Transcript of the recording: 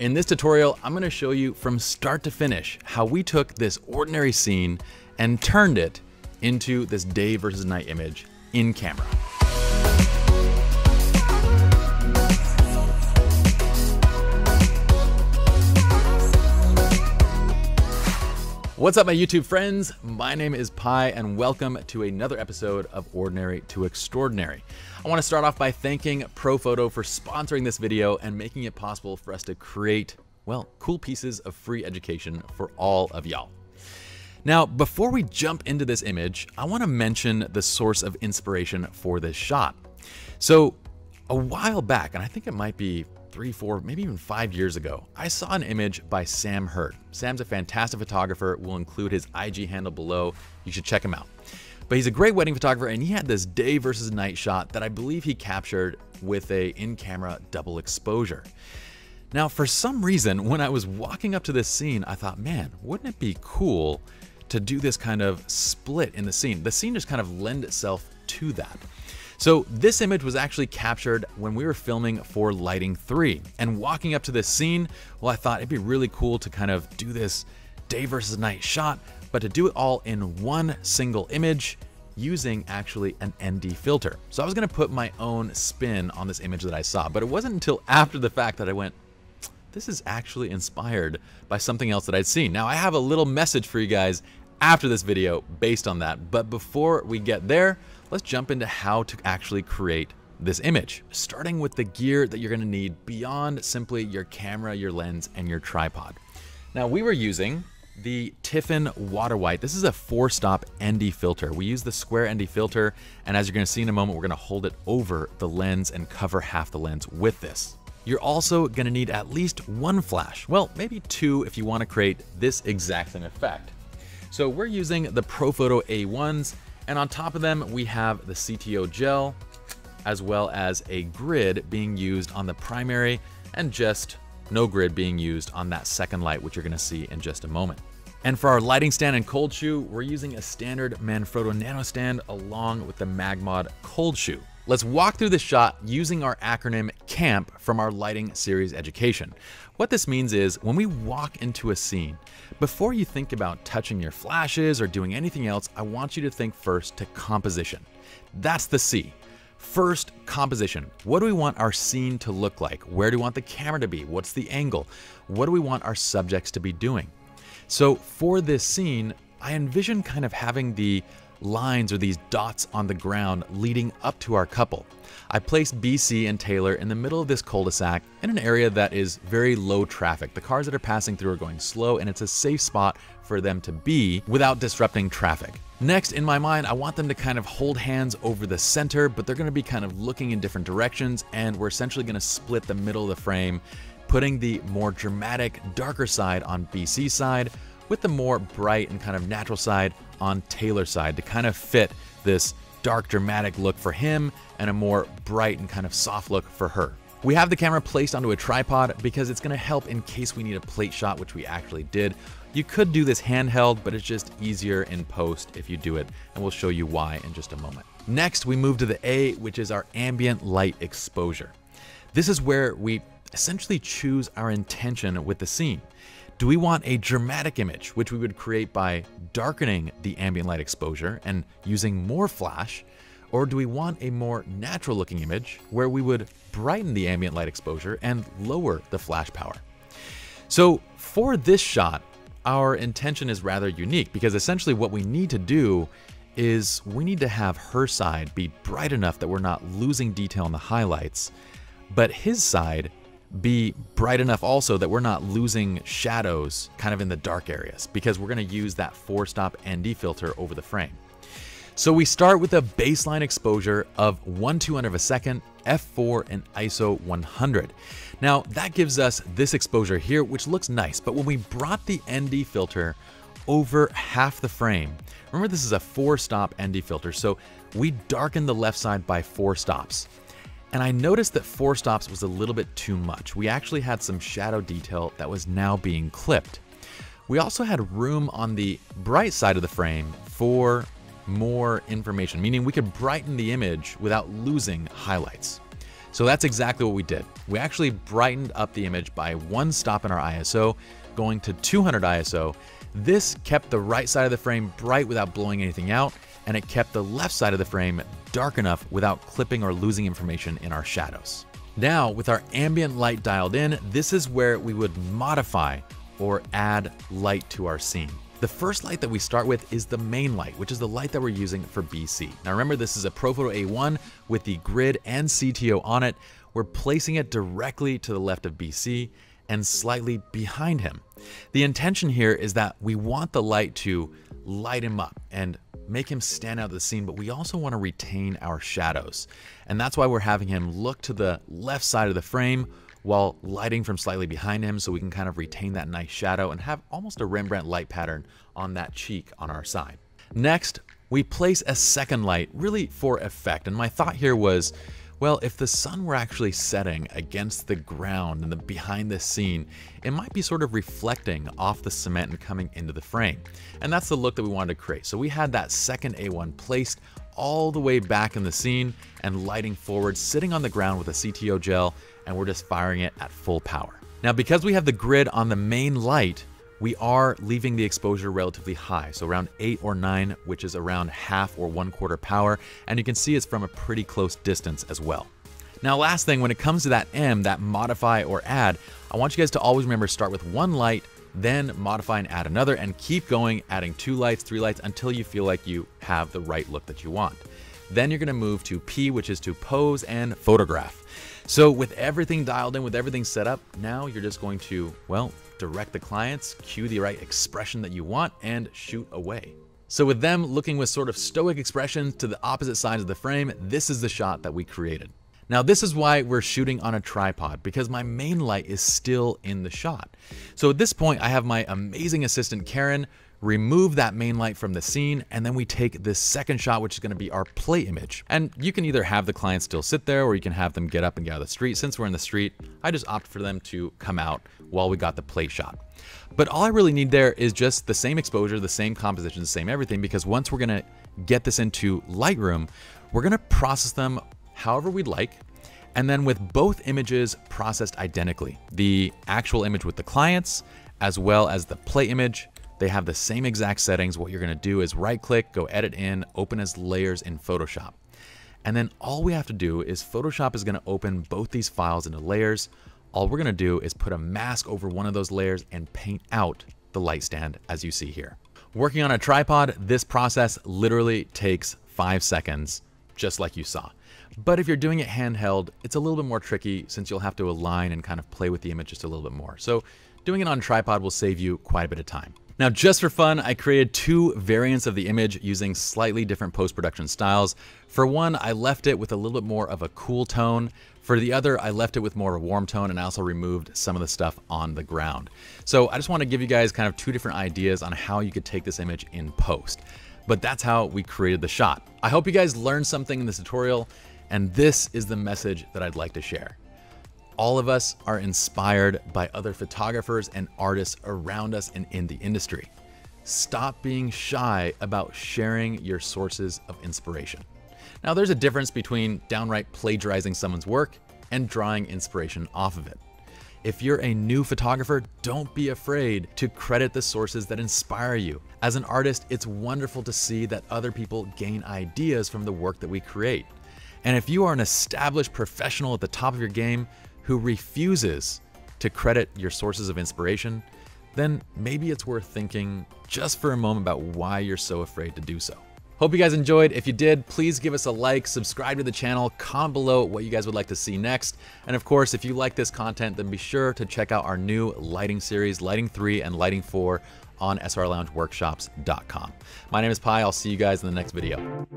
In this tutorial, I'm going to show you from start to finish how we took this ordinary scene and turned it into this day versus night image in camera. What's up, my YouTube friends? My name is Pi, and welcome to another episode of Ordinary to Extraordinary. I want to start off by thanking Profoto for sponsoring this video and making it possible for us to create, well, cool pieces of free education for all of y'all. Now, before we jump into this image, I want to mention the source of inspiration for this shot. So, a while back, and I think it might be 3, 4, maybe even 5 years ago, I saw an image by Sam Hurd. Sam's a fantastic photographer. We'll include his IG handle below. You should check him out. But he's a great wedding photographer, and he had this day versus night shot that I believe he captured with a in-camera double exposure. Now, for some reason, when I was walking up to this scene, I thought, man, wouldn't it be cool to do this kind of split in the scene? The scene just kind of lend itself to that. So this image was actually captured when we were filming for Lighting 3, and walking up to this scene, well, I thought it'd be really cool to kind of do this day versus night shot, but to do it all in one single image using actually an ND filter. So I was gonna put my own spin on this image that I saw, but it wasn't until after the fact that I went, this is actually inspired by something else that I'd seen. Now I have a little message for you guys after this video based on that, but before we get there, let's jump into how to actually create this image, starting with the gear that you're gonna need beyond simply your camera, your lens, and your tripod. Now, we were using the Tiffen Water White. This is a 4-stop ND filter. We use the square ND filter, and as you're gonna see in a moment, we're gonna hold it over the lens and cover half the lens with this. You're also gonna need at least one flash. Well, maybe two if you wanna create this exact same effect. So we're using the Profoto A1s, and on top of them, we have the CTO gel, as well as a grid being used on the primary, and just no grid being used on that second light, which you're gonna see in just a moment. And for our lighting stand and cold shoe, we're using a standard Manfrotto Nano stand along with the Magmod cold shoe. Let's walk through this shot using our acronym CAMP from our lighting series education. What this means is when we walk into a scene, before you think about touching your flashes or doing anything else, I want you to think first to composition. That's the C. First, composition. What do we want our scene to look like? Where do we want the camera to be? What's the angle? What do we want our subjects to be doing? So for this scene, I envision kind of having the lines or these dots on the ground leading up to our couple. I placed BC and Taylor in the middle of this cul-de-sac in an area that is very low traffic. The cars that are passing through are going slow, and it's a safe spot for them to be without disrupting traffic. Next, in my mind, I want them to kind of hold hands over the center, but they're gonna be kind of looking in different directions, and we're essentially gonna split the middle of the frame, putting the more dramatic, darker side on BC's side, with the more bright and kind of natural side on Taylor's side to kind of fit this dark, dramatic look for him and a more bright and kind of soft look for her. We have the camera placed onto a tripod because it's gonna help in case we need a plate shot, which we actually did. You could do this handheld, but it's just easier in post if you do it, and we'll show you why in just a moment. Next, we move to the A, which is our ambient light exposure. This is where we essentially choose our intention with the scene. Do we want a dramatic image, which we would create by darkening the ambient light exposure and using more flash? Or do we want a more natural looking image where we would brighten the ambient light exposure and lower the flash power? So for this shot, our intention is rather unique because essentially what we need to do is we need to have her side be bright enough that we're not losing detail in the highlights, but his side be bright enough also that we're not losing shadows kind of in the dark areas, because we're gonna use that 4-stop ND filter over the frame. So we start with a baseline exposure of 1/200 of a second, f4 and ISO 100. Now that gives us this exposure here, which looks nice, but when we brought the ND filter over half the frame, remember this is a 4-stop ND filter, so we darkened the left side by 4 stops. And I noticed that 4 stops was a little bit too much. We actually had some shadow detail that was now being clipped. We also had room on the bright side of the frame for more information, meaning we could brighten the image without losing highlights. So that's exactly what we did. We actually brightened up the image by 1 stop in our ISO, going to 200 ISO. This kept the right side of the frame bright without blowing anything out, and it kept the left side of the frame dark enough without clipping or losing information in our shadows. Now, with our ambient light dialed in, this is where we would modify or add light to our scene. The first light that we start with is the main light, which is the light that we're using for BC. Now remember, this is a Profoto A1 with the grid and CTO on it. We're placing it directly to the left of BC and slightly behind him. The intention here is that we want the light to light him up and make him stand out of the scene, but we also want to retain our shadows. And that's why we're having him look to the left side of the frame while lighting from slightly behind him, so we can kind of retain that nice shadow and have almost a Rembrandt light pattern on that cheek on our side. Next, we place a second light really for effect. And my thought here was, well, if the sun were actually setting against the ground and behind this scene, it might be sort of reflecting off the cement and coming into the frame. And that's the look that we wanted to create. So we had that second A1 placed all the way back in the scene and lighting forward, sitting on the ground with a CTO gel, and we're just firing it at full power. Now, because we have the grid on the main light, we are leaving the exposure relatively high, so around 8 or 9, which is around half or 1/4 power, and you can see it's from a pretty close distance as well. Now, last thing, when it comes to that M, that modify or add, I want you guys to always remember, start with 1 light, then modify and add another, and keep going, adding 2 lights, 3 lights, until you feel like you have the right look that you want. Then you're gonna move to P, which is to pose and photograph. So with everything dialed in, with everything set up, now you're just going to, well, direct the clients, cue the right expression that you want, and shoot away. So with them looking with sort of stoic expressions to the opposite sides of the frame, this is the shot that we created. Now this is why we're shooting on a tripod, because my main light is still in the shot. So at this point, I have my amazing assistant Karen remove that main light from the scene, and then we take this second shot, which is going to be our play image. And you can either have the client still sit there, or you can have them get up and get out of the street. Since we're in the street, I just opt for them to come out while we got the play shot. But all I really need there is just the same exposure, the same composition, the same everything, because once we're going to get this into Lightroom, we're going to process them however we'd like. And then with both images processed identically, the actual image with the clients, as well as the play image, they have the same exact settings. What you're gonna do is right click, go edit in, open as layers in Photoshop. And then all we have to do is Photoshop is gonna open both these files into layers. All we're gonna do is put a mask over one of those layers and paint out the light stand as you see here. Working on a tripod, this process literally takes 5 seconds, just like you saw. But if you're doing it handheld, it's a little bit more tricky since you'll have to align and kind of play with the image just a little bit more. So doing it on tripod will save you quite a bit of time. Now, just for fun, I created 2 variants of the image using slightly different post-production styles. For one, I left it with a little bit more of a cool tone. For the other, I left it with more of a warm tone, and I also removed some of the stuff on the ground. So I just want to give you guys kind of 2 different ideas on how you could take this image in post. But that's how we created the shot. I hope you guys learned something in this tutorial, and this is the message that I'd like to share. All of us are inspired by other photographers and artists around us and in the industry. Stop being shy about sharing your sources of inspiration. Now, there's a difference between downright plagiarizing someone's work and drawing inspiration off of it. If you're a new photographer, don't be afraid to credit the sources that inspire you. As an artist, it's wonderful to see that other people gain ideas from the work that we create. And if you are an established professional at the top of your game who refuses to credit your sources of inspiration, then maybe it's worth thinking just for a moment about why you're so afraid to do so. Hope you guys enjoyed. If you did, please give us a like, subscribe to the channel, comment below what you guys would like to see next. And of course, if you like this content, then be sure to check out our new lighting series, Lighting 3 and Lighting 4 on srloungeworkshops.com. My name is Pi. I'll see you guys in the next video.